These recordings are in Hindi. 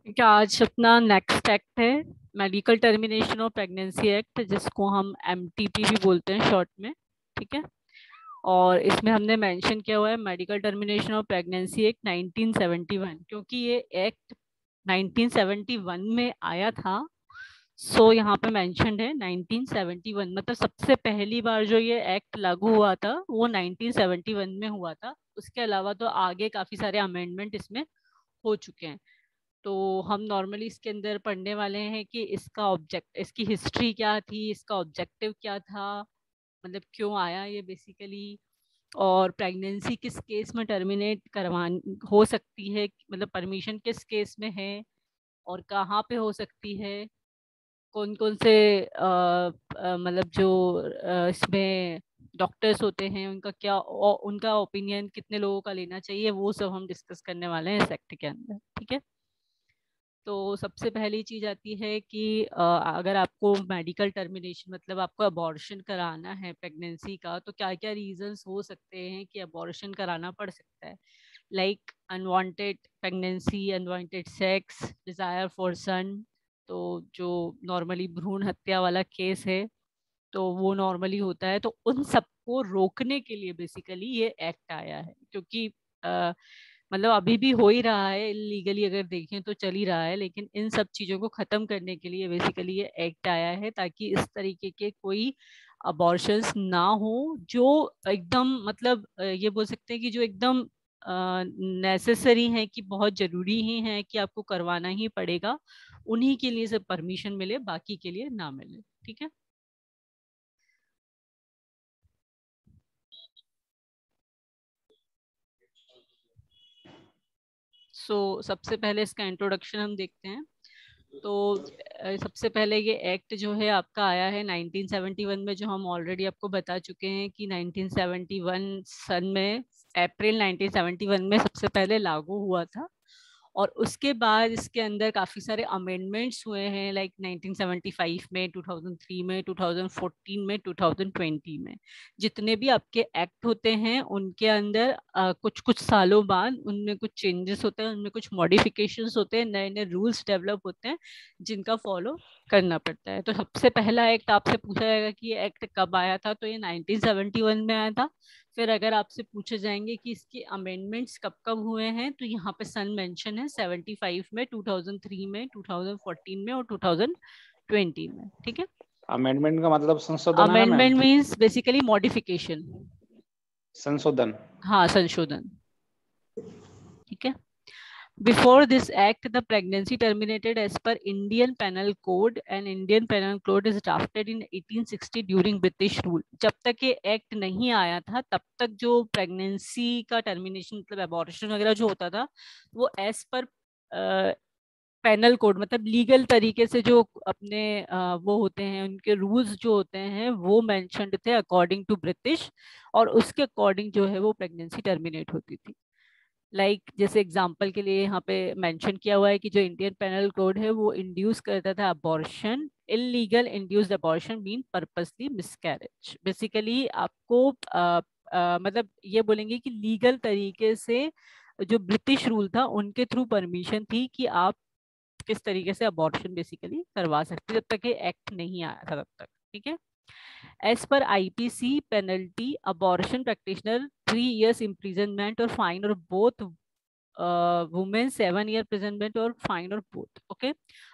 क्या आज अपना नेक्स्ट एक्ट है medical termination of pregnancy act, जिसको हम एमटीपी भी बोलते हैं शॉर्ट में। ठीक है। और इसमें हमने मेंशन किया हुआ है medical termination of pregnancy act 1971, क्योंकि ये एक्ट 1971 में आया था। सो यहाँ पे मेंशन्ड है 1971, मतलब सबसे पहली बार जो ये एक्ट लागू हुआ था वो 1971 में हुआ था। उसके अलावा तो आगे काफी सारे अमेंडमेंट इसमें हो चुके हैं। तो हम नॉर्मली इसके अंदर पढ़ने वाले हैं कि इसका ऑब्जेक्ट, इसकी हिस्ट्री क्या थी, इसका ऑब्जेक्टिव क्या था, मतलब क्यों आया ये बेसिकली, और प्रेगनेंसी किस केस में टर्मिनेट करवान हो सकती है, मतलब परमिशन किस केस में है और कहाँ पे हो सकती है, कौन कौन से मतलब जो इसमें डॉक्टर्स होते हैं उनका क्या, उनका ओपिनियन कितने लोगों का लेना चाहिए, वो सब हम डिस्कस करने वाले हैं इस एक्ट के अंदर। ठीक है। तो सबसे पहली चीज आती है कि अगर आपको मेडिकल टर्मिनेशन मतलब आपको अबॉर्शन कराना है प्रेगनेंसी का, तो क्या क्या रीजंस हो सकते हैं कि अबॉर्शन कराना पड़ सकता है। Like unwanted pregnancy, unwanted sex, desire for son. तो जो नॉर्मली भ्रूण हत्या वाला केस है तो वो नॉर्मली होता है, तो उन सबको रोकने के लिए बेसिकली ये एक्ट आया है। क्योंकि मतलब अभी भी हो ही रहा है इलीगली, अगर देखें तो चल ही रहा है, लेकिन इन सब चीजों को खत्म करने के लिए बेसिकली ये एक्ट आया है, ताकि इस तरीके के कोई अबॉर्शंस ना हो जो एकदम मतलब ये बोल सकते हैं कि जो एकदम नेसेसरी है, कि बहुत जरूरी ही है कि आपको करवाना ही पड़ेगा, उन्हीं के लिए सब परमिशन मिले, बाकी के लिए ना मिले। ठीक है। सबसे पहले इसका इंट्रोडक्शन हम देखते हैं। तो सबसे पहले ये एक्ट जो है आपका आया है 1971 में, जो हम ऑलरेडी आपको बता चुके हैं कि 1971 सन में, अप्रैल 1971 में सबसे पहले लागू हुआ था। और उसके बाद इसके अंदर काफ़ी सारे अमेंडमेंट्स हुए हैं, लाइक 1975 में, 2003 में, 2014 में, 2020 में। जितने भी आपके एक्ट होते हैं उनके अंदर कुछ कुछ सालों बाद उनमें कुछ चेंजेस होते हैं, उनमें कुछ मॉडिफिकेशंस होते हैं, नए नए रूल्स डेवलप होते हैं जिनका फॉलो करना पड़ता है। तो सबसे पहला एक्ट आपसे पूछा जाएगा कि ये एक्ट कब आया था, तो ये 1971 में आया था। फिर अगर आपसे पूछे जाएंगे कि इसके अमेंडमेंट्स कब कब हुए हैं, तो यहाँ पे सन मेंशन है 75 में, 2003 में, 2014 में और 2020 में। ठीक है। अमेंडमेंट का मतलब संशोधन है ना ma'am? Amendment means basically modification. संशोधन। हाँ, संशोधन। ठीक है। Before this act, the pregnancy terminated as per Indian Penal Code, and Indian Penal Code is drafted in 1860 during British rule. जब तक ये एक्ट नहीं आया था तब तक जो प्रेगनेंसी का टर्मिनेशन मतलब अबॉर्शन वगैरह जो होता था वो एज पर पेनल कोड, मतलब लीगल तरीके से जो अपने वो होते हैं, उनके रूल्स जो होते हैं वो मेंशन्ड थे अकॉर्डिंग टू ब्रिटिश, और उसके अकॉर्डिंग जो है वो प्रेगनेंसी टर्मिनेट होती थी। जैसे एग्जांपल के लिए यहाँ पे मेंशन किया हुआ है कि जो इंडियन पेनल कोड है वो इंड्यूस करता था abortion, illegal induced abortion mean purposely miscarriage. Basically आपको मतलब ये बोलेंगे कि लीगल तरीके से जो ब्रिटिश रूल था उनके थ्रू परमिशन थी कि आप किस तरीके से अबॉर्शन बेसिकली करवा सकते, जब तक ये एक्ट नहीं आया था तब तक। ठीक है। As per IPC penalty, abortion practitioner 3 years imprisonment or fine, or both women 7 year imprisonment और फाइन, और बोथ। ओके।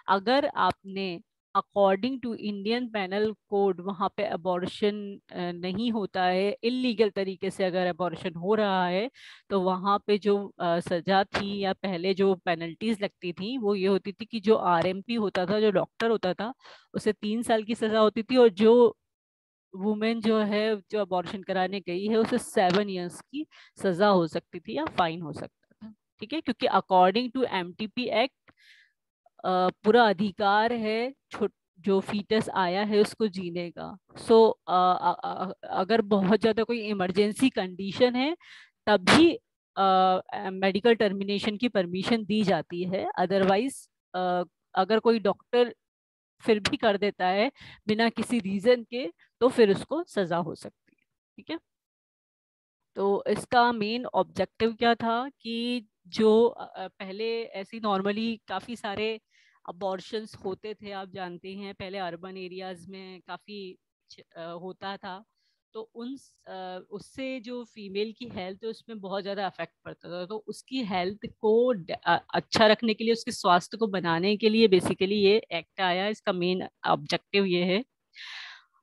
अगर आपने according to Indian penal code वहां पे अबॉर्शन नहीं होता है, इलीगल तरीके से अगर अबॉर्शन हो रहा है, तो वहां पे जो सजा थी या पहले जो पेनल्टीज लगती थी वो ये होती थी कि जो आरएमपी होता था, जो डॉक्टर होता था, उसे 3 साल की सजा होती थी, और जो वुमेन जो है जो अबॉर्शन कराने गई है उसे 7 years की सजा हो सकती थी या फाइन हो सकता था। ठीक है। क्योंकि अकॉर्डिंग टू एमटीपी एक्ट पूरा अधिकार है जो फीटस आया है उसको जीने का। अगर बहुत ज्यादा कोई इमरजेंसी कंडीशन है तभी मेडिकल टर्मिनेशन की परमिशन दी जाती है। अदरवाइज अगर कोई डॉक्टर फिर भी कर देता है बिना किसी रीजन के, तो फिर उसको सजा हो सकती है। ठीक है। तो इसका मेन ऑब्जेक्टिव क्या था कि जो पहले ऐसी नॉर्मली काफ़ी सारे अबॉर्शंस होते थे, आप जानते हैं पहले अर्बन एरियाज में काफ़ी होता था, तो उससे जो फीमेल की हेल्थ है उसमें बहुत ज़्यादा अफेक्ट पड़ता था। तो उसकी हेल्थ को अच्छा रखने के लिए, उसके स्वास्थ्य को बनाने के लिए बेसिकली ये एक्ट आया। इसका मेन ऑब्जेक्टिव ये है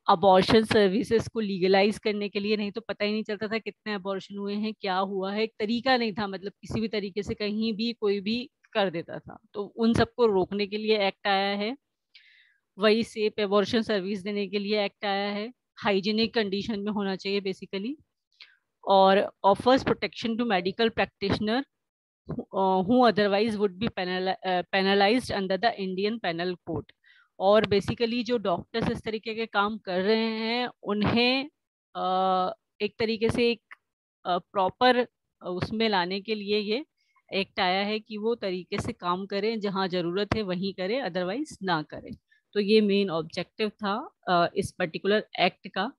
अबॉर्शन सर्विसेज को लीगलाइज करने के लिए। नहीं तो पता ही नहीं चलता था कितने अबॉर्शन हुए हैं, क्या हुआ है, एक तरीका नहीं था, मतलब किसी भी तरीके से कहीं भी कोई भी कर देता था। तो उन सबको रोकने के लिए एक्ट आया है। वही सेफ एबॉर्शन सर्विस देने के लिए एक्ट आया है। हाइजीनिक कंडीशन में होना चाहिए बेसिकली। और offers protection to medical practitioner who otherwise would be penalized under the Indian Penal Code। और बेसिकली जो डॉक्टर्स इस तरीके के काम कर रहे हैं उन्हें एक तरीके से एक प्रॉपर उसमें लाने के लिए ये एक्ट आया है कि वो तरीके से काम करें, जहाँ जरूरत है वहीं करें, अदरवाइज ना करें। तो ये मेन ऑब्जेक्टिव था इस पर्टिकुलर एक्ट का।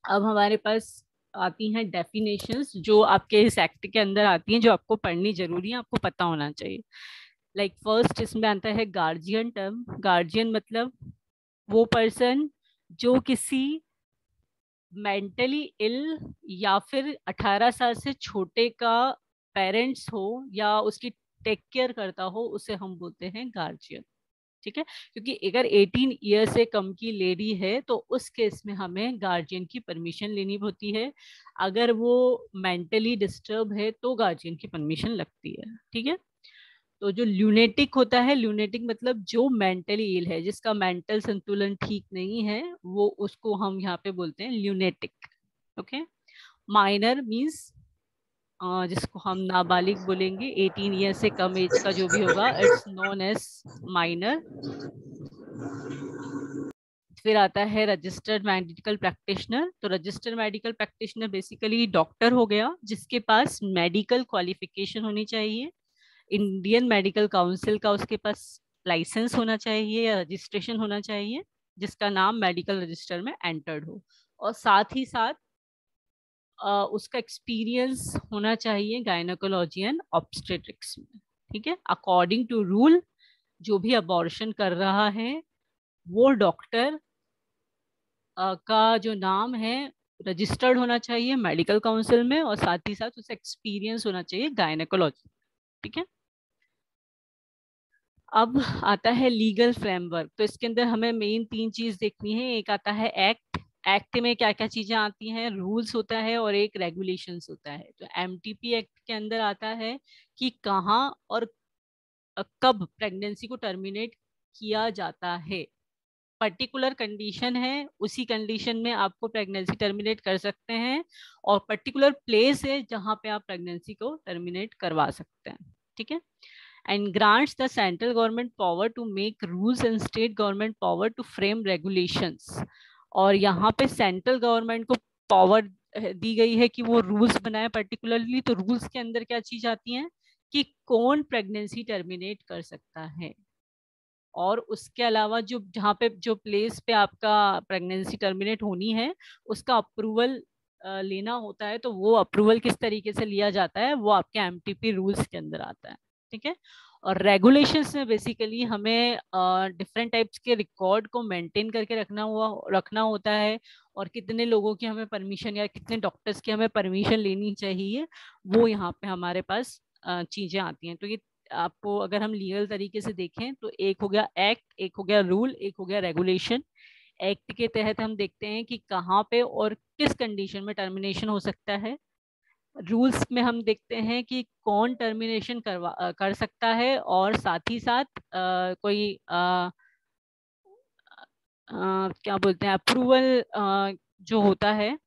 अब हमारे पास आती हैं डेफिनेशंस जो आपके इस एक्ट के अंदर आती हैं, जो आपको पढ़नी जरूरी है, आपको पता होना चाहिए। लाइक फर्स्ट इसमें आता है गार्जियन टर्म। गार्जियन मतलब वो पर्सन जो किसी मेंटली इल या फिर 18 साल से छोटे का पेरेंट्स हो या उसकी टेक केयर करता हो, उसे हम बोलते हैं गार्जियन। ठीक है, क्योंकि अगर 18 ईयर से कम की लेडी है तो उस केस में हमें गार्जियन की परमिशन लेनी होती है। अगर वो मेंटली डिस्टर्ब है तो गार्जियन की परमिशन लगती है। ठीक है, तो जो ल्यूनेटिक होता है, ल्यूनेटिक मतलब जो मेंटली इल है, जिसका मेंटल संतुलन ठीक नहीं है, वो उसको हम यहाँ पे बोलते हैं ल्यूनेटिक। ओके, माइनर मीन्स जिसको हम नाबालिग बोलेंगे, 18 ईयर से कम एज का जो भी होगा, इट्स नोन एज माइनर। फिर आता है रजिस्टर्ड मेडिकल प्रैक्टिशनर। तो registered medical practitioner basically doctor हो गया जिसके पास मेडिकल क्वालिफिकेशन होनी चाहिए, इंडियन मेडिकल काउंसिल का उसके पास लाइसेंस होना चाहिए या रजिस्ट्रेशन होना चाहिए, जिसका नाम मेडिकल रजिस्टर में एंटर्ड हो, और साथ ही साथ उसका एक्सपीरियंस होना चाहिए गायनेकोलॉजी एंड ऑब्स्टेट्रिक्स में। ठीक है, अकॉर्डिंग टू रूल जो भी अबॉर्शन कर रहा है वो डॉक्टर का जो नाम है रजिस्टर्ड होना चाहिए मेडिकल काउंसिल में, और साथ ही साथ उसे एक्सपीरियंस होना चाहिए गायनेकोलॉजी। ठीक है, अब आता है लीगल फ्रेमवर्क। तो इसके अंदर हमें मेन 3 चीज देखनी है। एक आता है एक्ट, एक्ट में क्या क्या चीजें आती हैं, रूल्स होता है और एक रेगुलेशंस होता है। तो एमटीपी एक्ट के अंदर आता है कि कहाँ और कब प्रेगनेंसी को टर्मिनेट किया जाता है। पर्टिकुलर कंडीशन है, उसी कंडीशन में आपको प्रेगनेंसी टर्मिनेट कर सकते हैं, और पर्टिकुलर प्लेस है जहां पे आप प्रेगनेंसी को टर्मिनेट करवा सकते हैं। ठीक है, and grants the central government power to make rules and state government power to frame regulations. और यहाँ पे सेंट्रल गवर्नमेंट को पावर दी गई है कि वो रूल्स बनाए पर्टिकुलरली। तो रूल्स के अंदर क्या चीज आती है कि कौन प्रेगनेंसी टर्मिनेट कर सकता है, और उसके अलावा जो जहाँ पे जो प्लेस पे आपका प्रेगनेंसी टर्मिनेट होनी है उसका अप्रूवल लेना होता है। तो वो अप्रूवल किस तरीके से लिया जाता है वो आपके एमटीपी रूल्स के अंदर आता है। ठीक है, और रेगुलेशंस में बेसिकली हमें डिफरेंट टाइप्स के रिकॉर्ड को मेंटेन करके रखना होता है, और कितने लोगों की हमें परमिशन या कितने डॉक्टर्स की हमें परमिशन लेनी चाहिए, वो यहाँ पे हमारे पास चीजें आती हैं। तो ये आपको अगर हम लीगल तरीके से देखें तो एक हो गया एक्ट, एक हो गया रूल, एक हो गया रेगुलेशन। एक्ट के तहत हम देखते हैं कि कहाँ पे और किस कंडीशन में टर्मिनेशन हो सकता है। रूल्स में हम देखते हैं कि कौन टर्मिनेशन कर सकता है, और साथ ही साथ कोई क्या बोलते हैं अप्रूवल जो होता है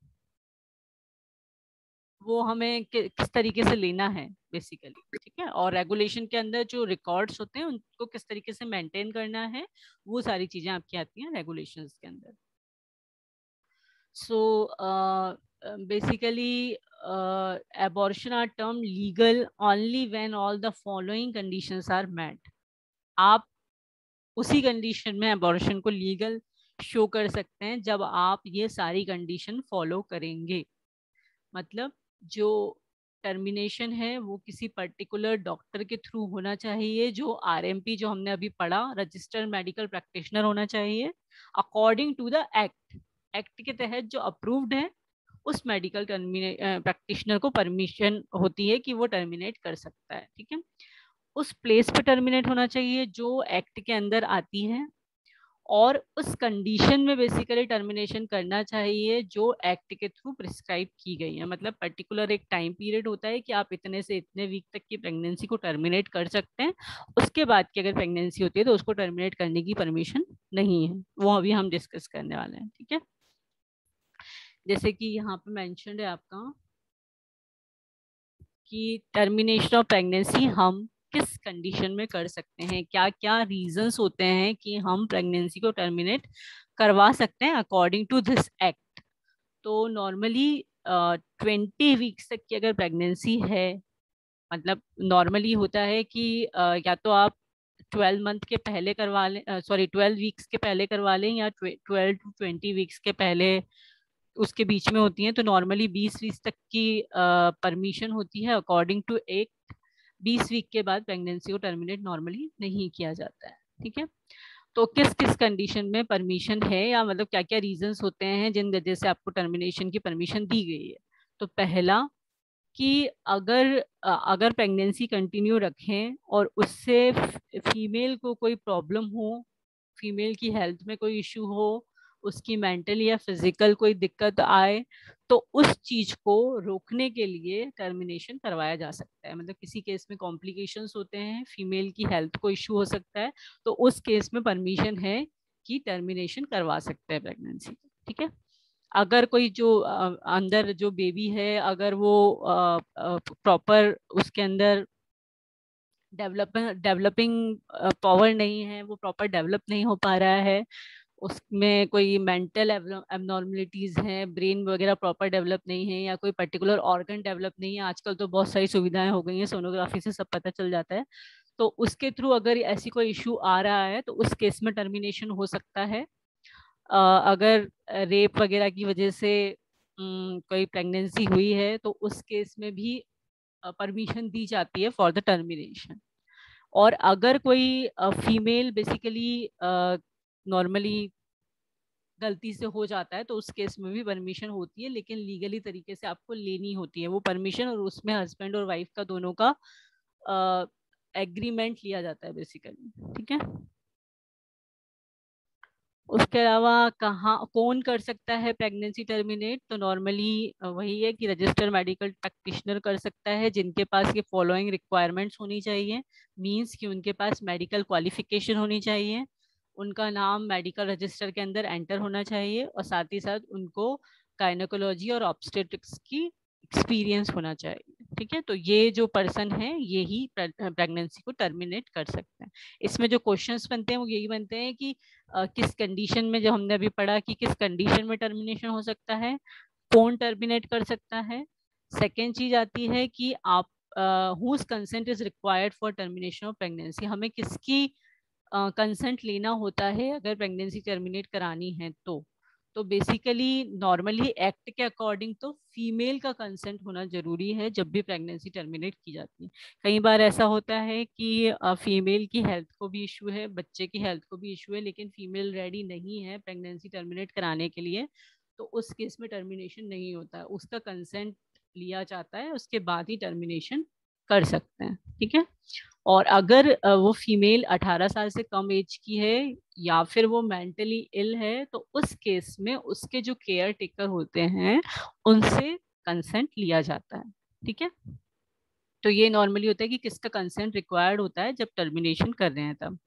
वो हमें किस तरीके से लेना है बेसिकली। ठीक है, और रेगुलेशन के अंदर जो रिकॉर्ड्स होते हैं उनको किस तरीके से मेंटेन करना है, वो सारी चीजें आपकी आती हैं रेगुलेशंस के अंदर। So basically abortion are termed legal only when all the following conditions are met। आप उसी कंडीशन में abortion को लीगल शो कर सकते हैं जब आप ये सारी कंडीशन फॉलो करेंगे। मतलब जो टर्मिनेशन है वो किसी पर्टिकुलर डॉक्टर के थ्रू होना चाहिए, जो आरएमपी जो हमने अभी पढ़ा, रजिस्टर्ड मेडिकल प्रैक्टिशनर होना चाहिए, according to the act. Act के तहत जो अप्रूव्ड है उस मेडिकल प्रैक्टिशनर को परमिशन होती है कि वो टर्मिनेट कर सकता है, ठीक है। उस प्लेस पे टर्मिनेट होना चाहिए जो एक्ट के अंदर आती है, और उस कंडीशन में बेसिकली टर्मिनेशन करना चाहिए जो एक्ट के थ्रू प्रिस्क्राइब की गई है। मतलब पर्टिकुलर एक टाइम पीरियड होता है कि आप इतने से इतने वीक तक की प्रेगनेंसी को टर्मिनेट कर सकते हैं, उसके बाद की अगर प्रेगनेंसी होती है तो उसको टर्मिनेट करने की परमिशन नहीं है। वो अभी हम डिस्कस करने वाले हैं, ठीक है। जैसे कि यहाँ पे मेंशन्ड है आपका कि टर्मिनेशन ऑफ प्रेगनेंसी हम किस कंडीशन में कर सकते हैं, क्या क्या रीजंस होते हैं कि हम प्रेगनेंसी को टर्मिनेट करवा सकते हैं अकॉर्डिंग टू दिस एक्ट। तो नॉर्मली 20 वीक्स तक की अगर प्रेगनेंसी है, मतलब नॉर्मली होता है कि या तो आप 12 मंथ के पहले करवा लें, सॉरी 12 वीक्स के पहले करवा लें, या 12 to 20 वीक्स के पहले उसके बीच में होती हैं। तो नॉर्मली 20 वीक तक की परमिशन होती है अकॉर्डिंग टू एक। 20 वीक के बाद प्रेगनेंसी को टर्मिनेट नॉर्मली नहीं किया जाता है, ठीक है। तो किस किस कंडीशन में परमिशन है, या मतलब क्या क्या रीजंस होते हैं जिन वजह से आपको टर्मिनेशन की परमिशन दी गई है। तो पहला कि अगर प्रेगनेंसी कंटिन्यू रखें और उससे फीमेल को कोई प्रॉब्लम हो, फीमेल की हेल्थ में कोई इशू हो, उसकी मेंटल या फिजिकल कोई दिक्कत आए, तो उस चीज को रोकने के लिए टर्मिनेशन करवाया जा सकता है। मतलब किसी केस में कॉम्प्लिकेशंस होते हैं, फीमेल की हेल्थ को इशू हो सकता है, तो उस केस में परमिशन है कि टर्मिनेशन करवा सकते हैं प्रेगनेंसी, ठीक है। अगर कोई जो अंदर जो बेबी है, अगर वो प्रॉपर उसके अंदर डेवलपिंग पावर नहीं है, वो प्रॉपर डेवलप नहीं हो पा रहा है, उसमें कोई मेंटल एबनॉर्मलिटीज हैं, ब्रेन वगैरह प्रॉपर डेवलप नहीं है, या कोई पर्टिकुलर ऑर्गन डेवलप नहीं है। आजकल तो बहुत सारी सुविधाएं हो गई हैं, सोनोग्राफी से सब पता चल जाता है। तो उसके थ्रू अगर ऐसी कोई इशू आ रहा है तो उस केस में टर्मिनेशन हो सकता है। अगर रेप वगैरह की वजह से कोई प्रेगनेंसी हुई है तो उस केस में भी परमिशन दी जाती है फॉर द टर्मिनेशन। और अगर कोई फीमेल बेसिकली नॉर्मली गलती से हो जाता है तो उस केस में भी परमिशन होती है, लेकिन लीगली तरीके से आपको लेनी होती है वो परमिशन, और उसमें हस्बैंड और वाइफ का दोनों का एग्रीमेंट लिया जाता है बेसिकली, ठीक है। उसके अलावा कहाँ कौन कर सकता है प्रेगनेंसी टर्मिनेट, तो नॉर्मली वही है कि रजिस्टर्ड मेडिकल प्रैक्टिशनर कर सकता है, जिनके पास ये फॉलोइंग रिक्वायरमेंट्स होनी चाहिए। मींस कि उनके पास मेडिकल क्वालिफिकेशन होनी चाहिए, उनका नाम मेडिकल रजिस्टर के अंदर एंटर होना चाहिए, और साथ ही साथ उनको गायनेकोलॉजी और ऑब्स्टेट्रिक्स की एक्सपीरियंस होना चाहिए, ठीक है। तो ये जो पर्सन है ये ही प्रेगनेंसी को टर्मिनेट कर सकते हैं। इसमें जो क्वेश्चंस बनते हैं वो यही बनते हैं कि किस कंडीशन में, जो हमने अभी पढ़ा कि किस कंडीशन में टर्मिनेशन हो सकता है, कौन टर्मिनेट कर सकता है। सेकेंड चीज आती है कि आप whose consent is required for termination of pregnancy, हमें किसकी कंसेंट लेना होता है अगर प्रेगनेंसी टर्मिनेट करानी है तो बेसिकली नॉर्मली एक्ट के अकॉर्डिंग तो फीमेल का कंसेंट होना जरूरी है जब भी प्रेगनेंसी टर्मिनेट की जाती है। कई बार ऐसा होता है कि फीमेल की हेल्थ को भी इशू है, बच्चे की हेल्थ को भी इशू है, लेकिन फीमेल रेडी नहीं है प्रेगनेंसी टर्मिनेट कराने के लिए, तो उस केस में टर्मिनेशन नहीं होता है, उसका कंसेंट लिया जाता है, उसके बाद ही टर्मिनेशन कर सकते हैं, ठीक है। और अगर वो फीमेल 18 साल से कम एज की है या फिर वो मेंटली इल है तो उस केस में उसके जो केयर टेकर होते हैं उनसे कंसेंट लिया जाता है, ठीक है। तो ये नॉर्मली होता है कि किसका कंसेंट रिक्वायर्ड होता है जब टर्मिनेशन कर रहे हैं तब।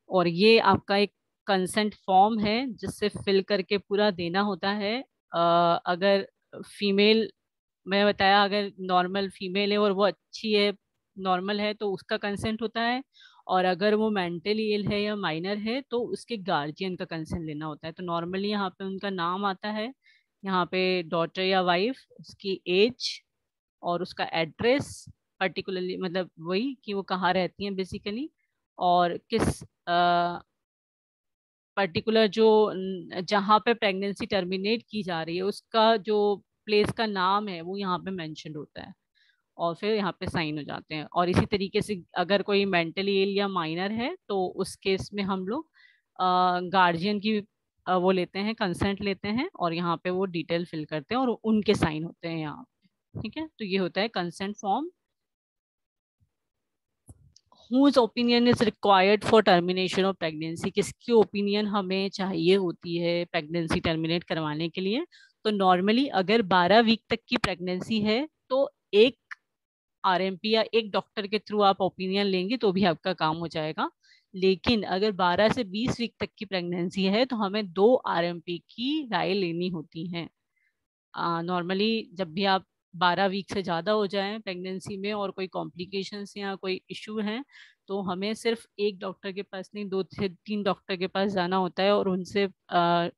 और ये आपका एक कंसेंट फॉर्म है जिससे फिल करके पूरा देना होता है। अगर फीमेल, मैं बताया अगर नॉर्मल फीमेल है और वो अच्छी है, नॉर्मल है, तो उसका कंसेंट होता है। और अगर वो मेंटली इल है या माइनर है तो उसके गार्जियन का कंसेंट लेना होता है। तो नॉर्मली यहाँ पे उनका नाम आता है, यहाँ पे डॉटर या वाइफ, उसकी एज और उसका एड्रेस, पर्टिकुलरली मतलब वही कि वो कहाँ रहती हैं बेसिकली, और किस पर्टिकुलर जो जहाँ पे प्रेगनेंसी टर्मिनेट की जा रही है उसका जो प्लेस का नाम है वो यहाँ पे मेंशन होता है। और फिर यहाँ पे साइन हो जाते हैं। और इसी तरीके से अगर कोई मेंटली इल या माइनर है तो उस केस में हम लोग गार्जियन की वो लेते हैं, कंसेंट लेते हैं और यहाँ पे वो डिटेल फिल करते हैं और उनके साइन होते हैं यहाँ पे। ठीक है, तो ये होता है consent form. whose opinion is required for termination of pregnancy, किसकी ओपिनियन हमें चाहिए होती है प्रेगनेंसी टर्मिनेट करवाने के लिए। तो नॉर्मली अगर 12 वीक तक की प्रेगनेंसी है तो एक आरएमपी या एक डॉक्टर के थ्रू आप ओपिनियन लेंगे तो भी आपका काम हो जाएगा। लेकिन अगर 12 से 20 वीक तक की प्रेगनेंसी है तो हमें 2 आरएमपी की राय लेनी होती है। नॉर्मली जब भी आप 12 वीक से ज़्यादा हो जाए प्रेगनेंसी में और कोई कॉम्प्लिकेशंस या कोई इशू है तो हमें सिर्फ एक डॉक्टर के पास नहीं 2 से 3 डॉक्टर के पास जाना होता है और उनसे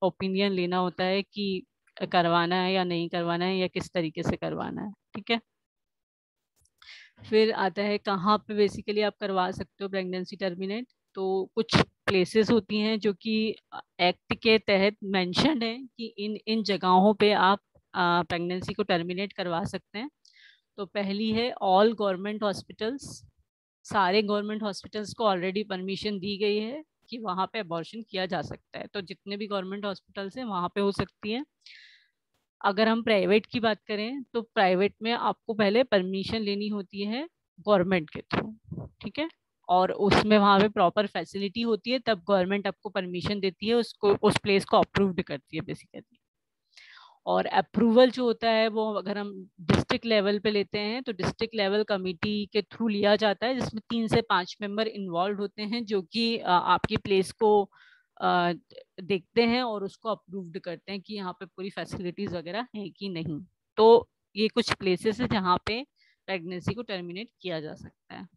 ओपिनियन लेना होता है कि करवाना है या नहीं करवाना है या किस तरीके से करवाना है। ठीक है, फिर आता है कहाँ पे बेसिकली आप करवा सकते हो प्रेगनेंसी टर्मिनेट। तो कुछ प्लेसेस होती हैं जो कि एक्ट के तहत मेंशन है कि इन इन जगहों पे आप प्रेगनेंसी को टर्मिनेट करवा सकते हैं। तो पहली है ऑल गवर्नमेंट हॉस्पिटल्स। सारे गवर्नमेंट हॉस्पिटल्स को ऑलरेडी परमिशन दी गई है कि वहाँ पे अबॉर्शन किया जा सकता है, तो जितने भी गवर्नमेंट हॉस्पिटल्स हैं वहाँ पे हो सकती है। अगर हम प्राइवेट की बात करें तो प्राइवेट में आपको पहले परमिशन लेनी होती है गवर्नमेंट के थ्रू। ठीक है, और उसमें वहाँ पे प्रॉपर फैसिलिटी होती है, तब गवर्नमेंट आपको परमिशन देती है, उसको उस प्लेस को अप्रूव्ड करती है बेसिकली। और अप्रूवल जो होता है वो अगर हम डिस्ट्रिक्ट लेवल पे लेते हैं तो डिस्ट्रिक्ट लेवल कमेटी के थ्रू लिया जाता है, जिसमें 3 से 5 मेंबर इन्वॉल्व होते हैं जो कि आपकी प्लेस को देखते हैं और उसको अप्रूव्ड करते हैं कि यहाँ पे पूरी फैसिलिटीज वगैरह है कि नहीं। तो ये कुछ प्लेसेस है जहाँ पे प्रेगनेंसी को टर्मिनेट किया जा सकता है।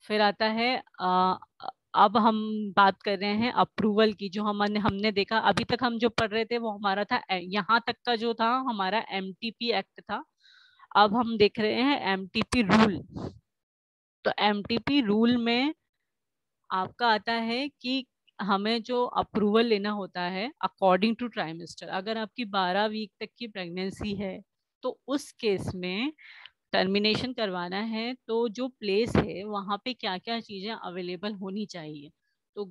फिर आता है अब हम बात कर रहे हैं अप्रूवल की। जो हमने हमने देखा अभी तक हम जो पढ़ रहे थे वो हमारा था यहाँ तक का जो था हमारा एमटीपी एक्ट था। अब हम देख रहे हैं एमटीपी रूल। तो एमटीपी रूल में आपका आता है कि हमें जो अप्रूवल लेना होता है अकॉर्डिंग टू ट्राइमेस्टर। अगर आपकी 12 वीक तक की प्रेगनेंसी है तो उस केस में टर्मिनेशन करवाना है तो जो प्लेस है वहाँ पे क्या क्या चीज़ें अवेलेबल होनी चाहिए। तो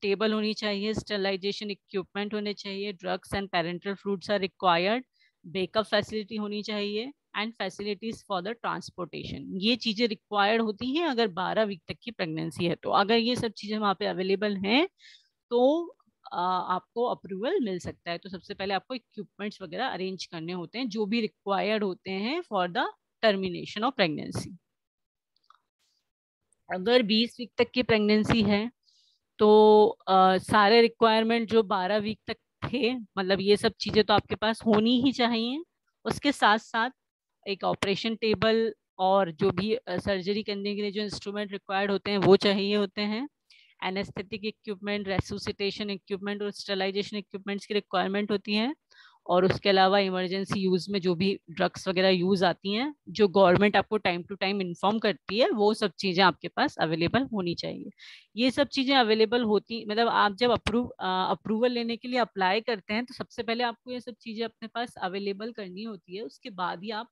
टेबल होनी चाहिए, स्टेरिलाइजेशन इक्विपमेंट होने चाहिए, drugs and parenteral fluids are required, backup facility होनी चाहिए and facilities for the transportation. ये चीज़ें रिक्वायर्ड होती हैं अगर 12 वीक तक की प्रेगनेंसी है। तो अगर ये सब चीज़ें वहाँ पे अवेलेबल हैं तो आपको अप्रूवल मिल सकता है। तो सबसे पहले आपको इक्विपमेंट्स वगैरह अरेंज करने होते हैं जो भी रिक्वायर्ड होते हैं for the termination of pregnancy. अगर 20 वीक तक की प्रेगनेंसी है तो सारे रिक्वायरमेंट जो 12 वीक तक थे, मतलब ये सब चीजें तो आपके पास होनी ही चाहिए। उसके साथ साथ एक ऑपरेशन टेबल और जो भी सर्जरी करने के लिए जो इंस्ट्रूमेंट रिक्वायर्ड होते हैं वो चाहिए होते हैं। एनेस्थेटिक इक्विपमेंट, रेसुसिटेशन इक्विपमेंट और स्टेरिलाइजेशन इक्विपमेंट्स की रिक्वायरमेंट होती है। और उसके अलावा इमरजेंसी यूज में जो भी ड्रग्स वगैरह यूज आती हैं जो गवर्नमेंट आपको टाइम टू टाइम इन्फॉर्म करती है वो सब चीजें आपके पास अवेलेबल होनी चाहिए। ये सब चीजें अवेलेबल होती, मतलब आप जब अप्रूवल लेने के लिए अप्लाई करते हैं तो सबसे पहले आपको ये सब चीजें अपने पास अवेलेबल करनी होती है, उसके बाद ही आप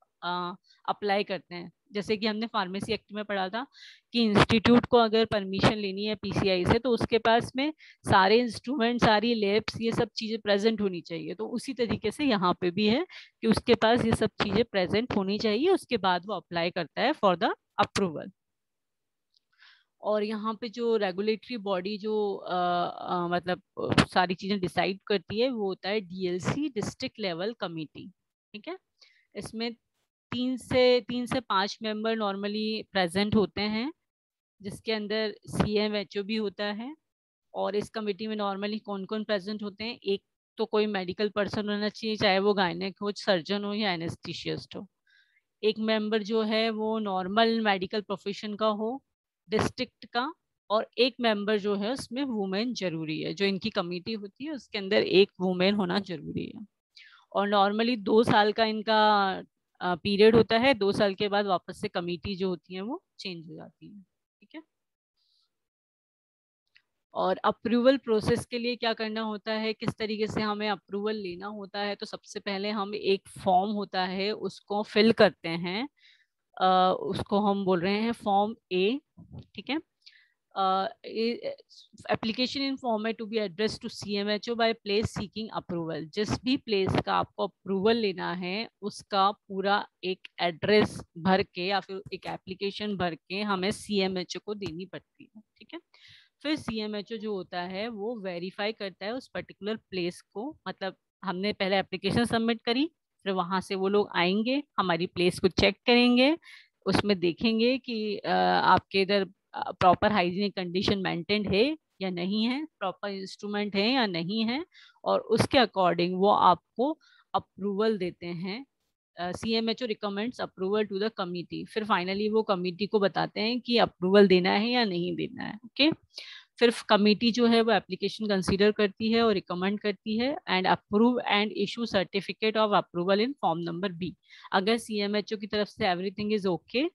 अप्लाई करते हैं। जैसे कि हमने फार्मेसी एक्ट में पढ़ा था कि इंस्टीट्यूट को अगर परमिशन लेनी है पीसीआई से तो उसके पास में सारे इंस्ट्रूमेंट, सारी लैब्स, ये सब चीजें प्रेजेंट होनी चाहिए। तो उसी तरीके से यहाँ पे भी है कि उसके पास ये सब चीजें प्रेजेंट होनी चाहिए, उसके बाद वो अप्लाई करता है फॉर द अप्रूवल। और यहाँ पे जो रेगुलेटरी बॉडी जो मतलब सारी चीजें डिसाइड करती है वो होता है डीएलसी, डिस्ट्रिक्ट लेवल कमिटी। ठीक है, इसमें 3 से 5 मेंबर नॉर्मली प्रेजेंट होते हैं जिसके अंदर CMHO भी होता है। और इस कमेटी में नॉर्मली कौन कौन प्रेजेंट होते हैं, एक तो कोई मेडिकल पर्सन होना चाहिए, चाहे वो गायनेक हो, सर्जन हो या एनेस्थीसिस्ट हो। एक मेंबर जो है वो नॉर्मल मेडिकल प्रोफेशन का हो डिस्ट्रिक्ट का। और एक मेंबर जो है उसमें वुमेन जरूरी है, जो इनकी कमेटी होती है उसके अंदर एक वुमेन होना जरूरी है। और नॉर्मली 2 साल का इनका पीरियड होता है, 2 साल के बाद वापस से कमेटी जो होती है वो चेंज हो जाती है। ठीक है, और अप्रूवल प्रोसेस के लिए क्या करना होता है, किस तरीके से हमें अप्रूवल लेना होता है, तो सबसे पहले हम एक फॉर्म होता है उसको फिल करते हैं। उसको हम बोल रहे हैं फॉर्म ए, ठीक है। एप्लीकेशन इन फॉर्म है to be address to CMHO by place seeking approval. जिस भी प्लेस का आपको अप्रूवल लेना है उसका पूरा एक एड्रेस भर के या फिर एक एप्लीकेशन भर के हमें CMHO को देनी पड़ती है, ठीक है। फिर CMHO जो होता है वो वेरीफाई करता है उस पर्टिकुलर प्लेस को, मतलब हमने पहले एप्लीकेशन सबमिट करी, फिर वहां से वो लोग आएंगे, हमारी प्लेस को चेक करेंगे, उसमें देखेंगे कि आपके इधर प्रॉपर हाइजीनिक कंडीशन मेंटेन्ड है या नहीं है, प्रॉपर इंस्ट्रूमेंट है या नहीं है, और उसके अकॉर्डिंग वो आपको अप्रूवल देते हैं। CMHO recommends approval to the committee. फिर फाइनली वो कमिटी को बताते हैं कि अप्रूवल देना है या नहीं देना है, ओके। फिर कमिटी जो है वो एप्लीकेशन कंसीडर करती है और रिकमेंड करती है and approve and issue certificate of approval in form number B. अगर CMHO की तरफ से एवरीथिंग इज ओके,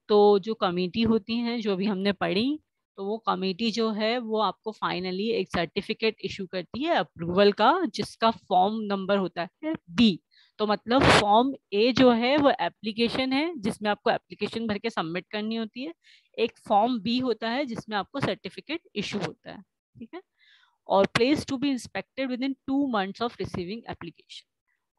तो जो कमेटी होती है जो भी हमने पढ़ी, तो वो कमेटी जो है वो आपको फाइनली एक सर्टिफिकेट इशू करती है अप्रूवल का, जिसका फॉर्म नंबर होता है बी। तो मतलब फॉर्म ए जो है वो एप्लीकेशन है जिसमें आपको एप्लीकेशन भर के सबमिट करनी होती है, एक फॉर्म बी होता है जिसमें आपको सर्टिफिकेट इशू होता है, ठीक है। और place to be inspected within 2 months of receiving application.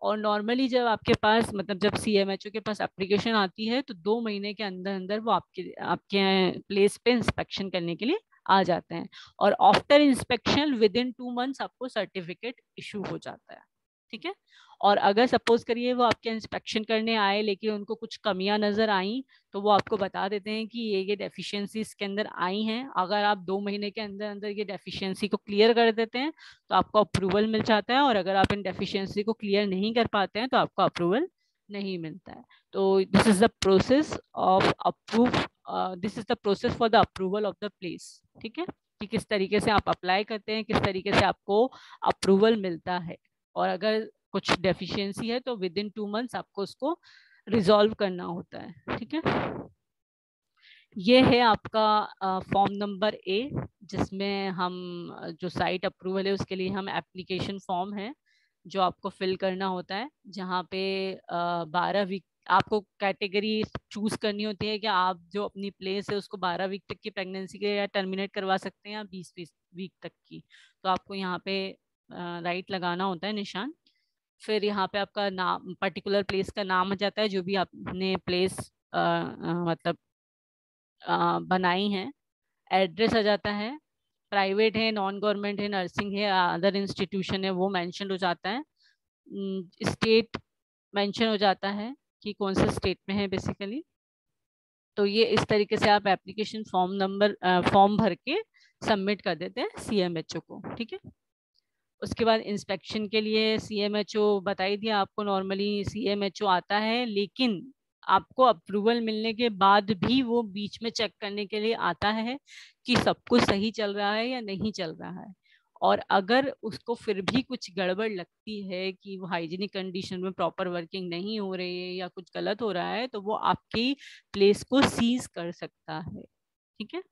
और नॉर्मली जब आपके पास मतलब जब CMHO के पास एप्लीकेशन आती है तो 2 महीने के अंदर अंदर वो आपके आपके प्लेस पे इंस्पेक्शन करने के लिए आ जाते हैं, और after inspection with in 2 months आपको सर्टिफिकेट इशू हो जाता है, ठीक है। और अगर सपोज करिए वो आपके इंस्पेक्शन करने आए लेकिन उनको कुछ कमियां नजर आई, तो वो आपको बता देते हैं कि ये डेफिशिएंसी इसके अंदर आई हैं। अगर आप 2 महीने के अंदर अंदर ये डेफिशिएंसी को क्लियर कर देते हैं तो आपको अप्रूवल मिल जाता है, और अगर आप इन डेफिशिएंसी को क्लियर नहीं कर पाते हैं तो आपको अप्रूवल नहीं मिलता है। तो this is the process of approve, this is the process for the approval of the place, ठीक है, कि किस तरीके से आप अप्लाई करते हैं, किस तरीके से आपको अप्रूवल मिलता है। और अगर कुछ डेफिशिएंसी है तो विद इन 2 months आपको उसको रिजॉल्व करना होता है, ठीक है। ये है आपका फॉर्म नंबर ए, जिसमें हम जो साइट अप्रूवल है उसके लिए हम एप्लीकेशन फॉर्म है जो आपको फिल करना होता है, जहाँ पे 12 वीक आपको कैटेगरी चूज करनी होती है कि आप जो अपनी प्लेस है उसको 12 वीक तक की प्रेगनेंसी के या टर्मिनेट करवा सकते हैं या 20 वीक तक की। तो आपको यहाँ पे राइट लगाना होता है निशान। फिर यहाँ पे आपका नाम, पर्टिकुलर प्लेस का नाम आ जाता है, जो भी आपने प्लेस मतलब बनाई है। एड्रेस आ जाता है, प्राइवेट है, नॉन गवर्नमेंट है, नर्सिंग है, अदर इंस्टीट्यूशन है, वो मेंशन हो जाता है। स्टेट मेंशन हो जाता है कि कौन से स्टेट में है बेसिकली। तो ये इस तरीके से आप एप्लीकेशन फॉर्म भर के सबमिट कर देते हैं CMHO को, ठीक है। उसके बाद इंस्पेक्शन के लिए CMHO बता ही दिया आपको, नॉर्मली CMHO आता है, लेकिन आपको अप्रूवल मिलने के बाद भी वो बीच में चेक करने के लिए आता है कि सब कुछ सही चल रहा है या नहीं चल रहा है। और अगर उसको फिर भी कुछ गड़बड़ लगती है कि वो हाइजीनिक कंडीशन में प्रॉपर वर्किंग नहीं हो रही है या कुछ गलत हो रहा है, तो वो आपकी प्लेस को सीज कर सकता है, ठीक है।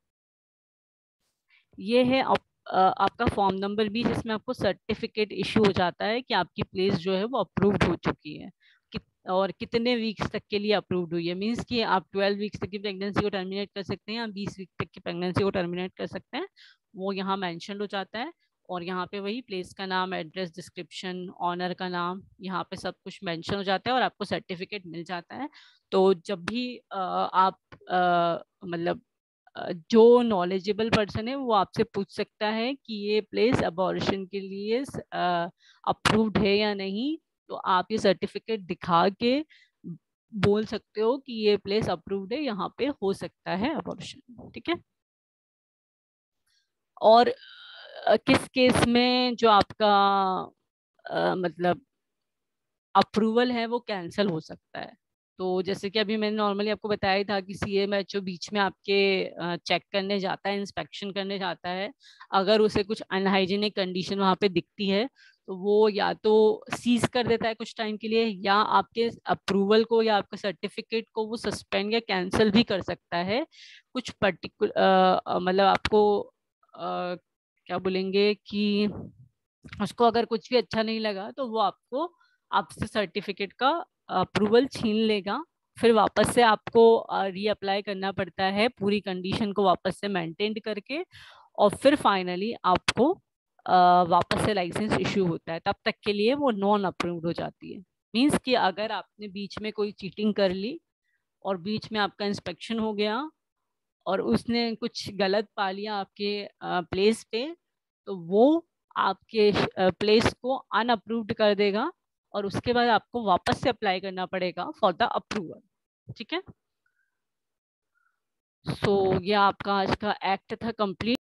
ये है आपका फॉर्म नंबर बी, जिसमें आपको सर्टिफिकेट इशू हो जाता है कि आपकी प्लेस जो है वो अप्रूव्ड हो चुकी है, और कितने वीक्स तक के लिए अप्रूव्ड हुई है। मींस कि आप 12 वीक्स तक की प्रेगनेंसी को टर्मिनेट कर सकते हैं या 20 वीक तक की प्रेगनेंसी को टर्मिनेट कर सकते हैं, वो यहाँ मेंशन हो जाता है। और यहाँ पे वही प्लेस का नाम, एड्रेस, डिस्क्रिप्शन, ऑनर का नाम, यहाँ पे सब कुछ मेंशन हो जाता है और आपको सर्टिफिकेट मिल जाता है। तो जब भी आप मतलब जो नॉलेजेबल पर्सन है वो आपसे पूछ सकता है कि ये प्लेस अबॉर्शन के लिए अप्रूव्ड है या नहीं, तो आप ये सर्टिफिकेट दिखा के बोल सकते हो कि ये प्लेस अप्रूव्ड है, यहाँ पे हो सकता है अबॉर्शन, ठीक है। और किस केस में जो आपका मतलब अप्रूवल है वो कैंसिल हो सकता है। तो जैसे कि अभी मैंने नॉर्मली आपको बताया था कि CMHO बीच में आपके चेक करने जाता है, इंस्पेक्शन करने जाता है। अगर उसे कुछ अनहाइजीनिक कंडीशन वहाँ पे दिखती है तो वो या तो सीज कर देता है कुछ टाइम के लिए, या आपके अप्रूवल को या आपके सर्टिफिकेट को वो सस्पेंड या कैंसिल भी कर सकता है कुछ पर्टिकुलर मतलब आपको क्या बोलेंगे कि उसको अगर कुछ भी अच्छा नहीं लगा तो वो आपसे सर्टिफिकेट का अप्रूवल छीन लेगा, फिर वापस से आपको रीअप्लाई करना पड़ता है पूरी कंडीशन को वापस से मेंटेन करके, और फिर फाइनली आपको वापस से लाइसेंस इशू होता है। तब तक के लिए वो नॉन अप्रूव्ड हो जाती है। मींस कि अगर आपने बीच में कोई चीटिंग कर ली और बीच में आपका इंस्पेक्शन हो गया और उसने कुछ गलत पा लिया आपके प्लेस पे, तो वो आपके प्लेस को अनअप्रूव्ड कर देगा और उसके बाद आपको वापस से अप्लाई करना पड़ेगा फॉर द अप्रूवल। ठीक है, सो ये आपका आज का एक्ट था कंप्लीट।